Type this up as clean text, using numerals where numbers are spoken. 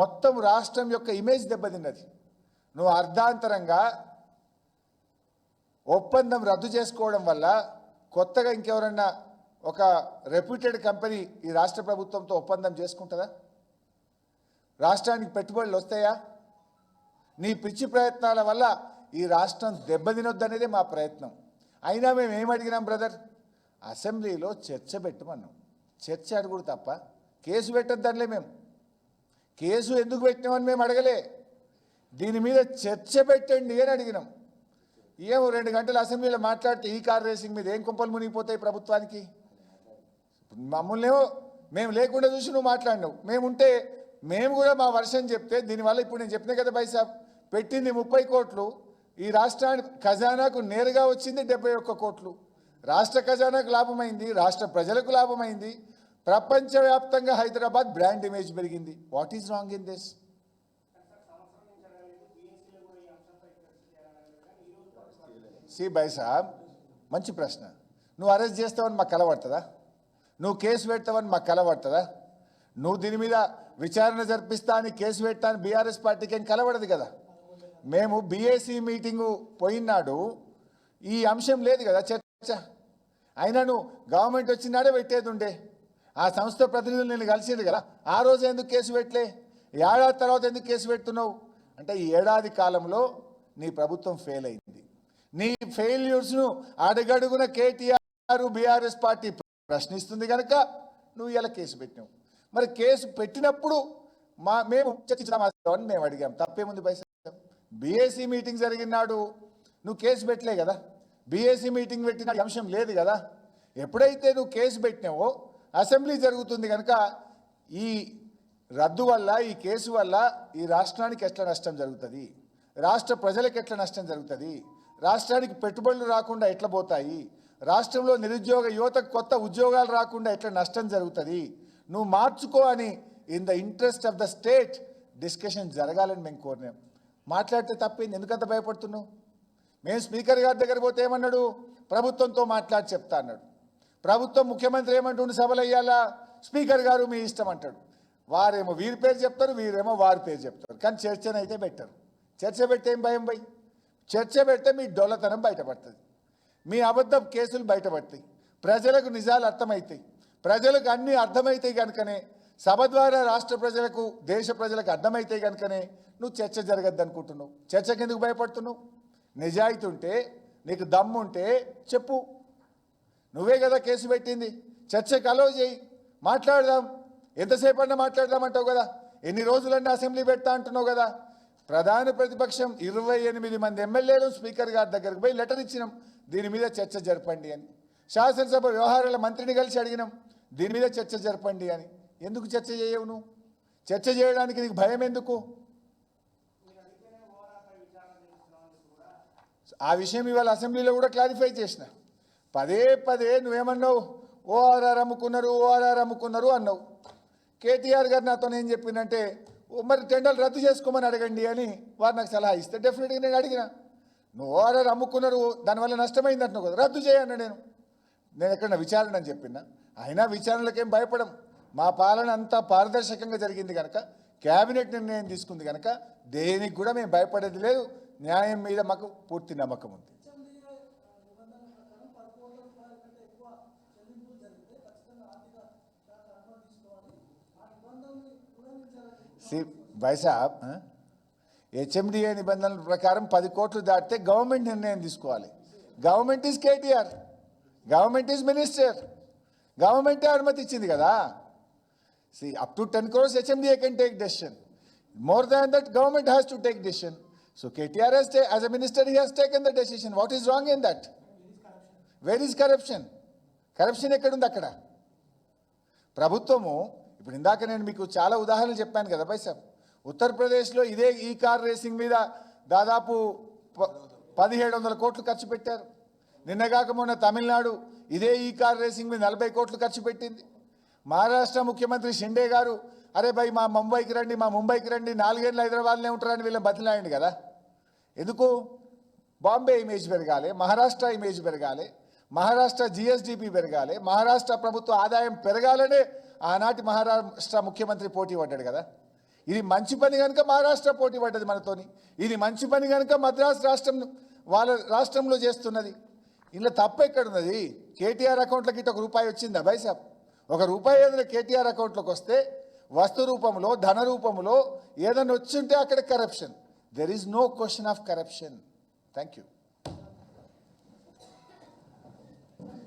మొత్తం రాష్ట్రం యొక్క ఇమేజ్ దెబ్బతిన్నది. నువ్వు అర్ధాంతరంగా ఒప్పందం రద్దు చేసుకోవడం వల్ల కొత్తగా ఇంకెవరన్నా ఒక రెప్యూటెడ్ కంపెనీ ఈ రాష్ట్ర ప్రభుత్వంతో ఒప్పందం చేసుకుంటుందా? రాష్ట్రానికి పెట్టుబడులు వస్తాయా? నీ పిచ్చి ప్రయత్నాల వల్ల ఈ రాష్ట్రం దెబ్బతినొద్దనేదే మా ప్రయత్నం. అయినా మేము ఏమడిగినాం బ్రదర్? అసెంబ్లీలో చర్చ పెట్టమన్నాం. చర్చ అడుగుడు తప్ప కేసు పెట్టొద్దనిలే. మేము కేసు ఎందుకు పెట్టినామని మేము అడగలే. దీని మీద చర్చ పెట్టండి అని అడిగినాం. ఏమో 2 గంటలు అసెంబ్లీలో మాట్లాడితే ఈ కార్ రేసింగ్ మీద ఏం కుంపలు మునిగిపోతాయి ప్రభుత్వానికి? మమ్మల్ని మేము లేకుండా చూసి నువ్వు మాట్లాడినావు. మేముంటే మేము కూడా మా వర్షం చెప్తే దీనివల్ల ఇప్పుడు నేను చెప్పినా కదా బైసాబ్, పెట్టింది 30 కోట్లు, ఈ రాష్ట్రానికి ఖజానాకు నేరుగా వచ్చింది 71 కోట్లు. రాష్ట్ర ఖజానాకు లాభమైంది, రాష్ట్ర ప్రజలకు లాభమైంది, ప్రపంచవ్యాప్తంగా హైదరాబాద్ బ్రాండ్ ఇమేజ్ పెరిగింది. What is wrong in this? సి బైసాబ్, మంచి ప్రశ్న. నువ్వు అరెస్ట్ చేస్తావని మాకు కలబడుతుందా? నువ్వు కేసు పెడతావని మాకు కలబడుతుందా? నువ్వు దీని మీద విచారణ జరిపిస్తా అని కేసు పెట్టా అని బీఆర్ఎస్ పార్టీకి ఏం కలబడదు కదా. మేము బీఏసీ మీటింగు పోయినాడు ఈ అంశం లేదు కదా చర్చ. అయినా నువ్వు గవర్నమెంట్ వచ్చినాడే పెట్టేది ఉండే. ఆ సంస్థ ప్రతినిధులు నేను కలిసిండు కదా, ఆ రోజు ఎందుకు కేసు పెట్టలే? ఏడాది తర్వాత ఎందుకు కేసు పెడుతున్నావు? అంటే ఈ ఏడాది కాలంలో నీ ప్రభుత్వం ఫెయిల్ అయింది. నీ ఫెయిల్యూర్స్ను అడుగడుగున కేటీఆర్ బీఆర్ఎస్ పార్టీ ప్రశ్నిస్తుంది కనుక నువ్వు ఇలా కేసు పెట్టినావు. మరి కేసు పెట్టినప్పుడు మేము చర్చించడం మేము అడిగాం. తప్పేముంది పైసా? బీఏసీ మీటింగ్ జరిగినాడు నువ్వు కేసు పెట్టలే కదా. బీఏసీ మీటింగ్ పెట్టిన అంశం లేదు కదా. ఎప్పుడైతే నువ్వు కేసు పెట్టినావో అసెంబ్లీ జరుగుతుంది కనుక ఈ రద్దు వల్ల, ఈ కేసు వల్ల ఈ రాష్ట్రానికి ఎట్లా నష్టం జరుగుతుంది, రాష్ట్ర ప్రజలకు ఎట్లా నష్టం జరుగుతుంది, రాష్ట్రానికి పెట్టుబడులు రాకుండా ఎట్లా పోతాయి, రాష్ట్రంలో నిరుద్యోగ యువతకు కొత్త ఉద్యోగాలు రాకుండా ఎట్లా నష్టం జరుగుతుంది, నువ్వు మార్చుకో అని in the interest of the state discussion జరగాలని మేము కోరినాం. మాట్లాడితే తప్పింది, ఎందుకంత భయపడుతున్నావు? మేము స్పీకర్ గారి దగ్గర పోతే ఏమన్నాడు? ప్రభుత్వంతో మాట్లాడి చెప్తా అన్నాడు. ప్రభుత్వం ముఖ్యమంత్రి ఏమంటుండు సభలు అయ్యాలా? స్పీకర్ గారు మీ ఇష్టం అంటాడు. వారేమో వీరి పేరు చెప్తారు, వీరేమో వారి పేరు చెప్తారు. కానీ చర్చనైతే పెట్టారు. చర్చ పెడితే ఏం భయం భయ్? చర్చ పెడితే మీ డొల్లతనం బయటపడుతుంది, మీ అబద్ధం కేసులు బయటపడతాయి, ప్రజలకు నిజాలు అర్థమవుతాయి. ప్రజలకు అన్నీ అర్థమవుతాయి కనుకనే, సభ ద్వారా రాష్ట్ర ప్రజలకు, దేశ ప్రజలకు అర్థమవుతాయి కనుకనే నువ్వు చర్చ జరగద్దు అనుకుంటున్నావు. చర్చకు ఎందుకు భయపడుతున్నావు? నిజాయితీ ఉంటే, నీకు దమ్ము ఉంటే చెప్పు. నువ్వే కదా కేసు పెట్టింది. చర్చకు అలో చేయి, మాట్లాడదాం. ఎంతసేపు అన్నా మాట్లాడదామంటావు కదా. ఎన్ని రోజులన్నా అసెంబ్లీ పెడతా అంటున్నావు కదా. ప్రధాన ప్రతిపక్షం 28 మంది ఎమ్మెల్యేలు స్పీకర్ గారి దగ్గరికి పోయి లెటర్ ఇచ్చినాం, దీని మీద చర్చ జరపండి అని. శాసనసభ వ్యవహారాల మంత్రిని కలిసి అడిగినాం, దీని మీద చర్చ జరపండి అని. ఎందుకు చర్చ చేయవు నువ్వు? చర్చ చేయడానికి నీకు భయం ఎందుకు? ఆ విషయం ఇవాళ అసెంబ్లీలో కూడా క్లారిఫై చేసిన. పదే నువ్వేమన్నావు? ఓఆర్ఆర్ అమ్ముకున్నారు అన్నావు. కేటీఆర్ గారు నాతో ఏం చెప్పిందంటే, మరి టెండర్లు రద్దు చేసుకోమని అడగండి అని వారు నాకు సలహా ఇస్తే డెఫినెట్గా నేను అడిగిన. నువ్వు ఓఆర్ఆర్ అమ్ముకున్నారు, దానివల్ల నష్టమైంది అంటున్నావు కదా, రద్దు చేయన్న. నేను ఎక్కడ విచారణ అని చెప్పినా. అయినా విచారణలకేం భయపడం. మా పాలన అంతా పారదర్శకంగా జరిగింది కనుక, క్యాబినెట్ నిర్ణయం తీసుకుంది కనుక దేనికి కూడా మేము భయపడేది లేదు. న్యాయం మీద మాకు పూర్తి నమ్మకం ఉంది. వైసాబ్, హెచ్ఎండిఏ నిబంధనల ప్రకారం 10 కోట్లు దాటితే గవర్నమెంట్ నిర్ణయం తీసుకోవాలి. Government is KTR, government is minister, గవర్నమెంటే అనుమతి ఇచ్చింది కదా. Up to 10 crores HMDA can take decision. More than that government has to take decision. So KTR has, as a minister, he has taken the decision. What is wrong in that? Where is corruption? Corruption ఎక్కడుంది అక్కడ? ప్రభుత్వము ఇప్పుడు ఇందాక నేను మీకు చాలా ఉదాహరణలు చెప్పాను కదా బైసాబ్. ఉత్తరప్రదేశ్లో ఇదే ఈ కార్ రేసింగ్ మీద దాదాపు 1700 కోట్లు ఖర్చు పెట్టారు. నిన్నగాక మొన్న తమిళనాడు ఇదే ఈ కార్ రేసింగ్ మీద 40 కోట్లు ఖర్చు పెట్టింది. మహారాష్ట్ర ముఖ్యమంత్రి షిండే గారు, అరే భయ్ మా ముంబైకి రండి 4 ఏళ్ళు హైదరాబాద్లో ఉంటారని వీళ్ళని బతిలాయండి కదా. ఎందుకు? బాంబే ఇమేజ్ పెరగాలి, మహారాష్ట్ర ఇమేజ్ పెరగాలి, మహారాష్ట్ర జిఎస్డిపి పెరగాలి, మహారాష్ట్ర ప్రభుత్వ ఆదాయం పెరగాలనే ఆనాటి మహారాష్ట్ర ముఖ్యమంత్రి పోటీ పడ్డాడు కదా. ఇది మంచి పని కనుక మహారాష్ట్ర పోటీ పడ్డది మనతోని, ఇది మంచి పని కనుక మద్రాసు రాష్ట్రం వాళ్ళ రాష్ట్రంలో చేస్తున్నది. ఇలా తప్పు ఎక్కడున్నది? కేటీఆర్ అకౌంట్లోకి ఇటు ₹1 వచ్చిందా బైసాబ్? ₹1 ఏదైనా కేటీఆర్ అకౌంట్లోకి వస్తే వస్తు రూపంలో ధన రూపంలో ఏదైనా వచ్చి ఉంటే అక్కడ corruption. There is no question of corruption. Thank you.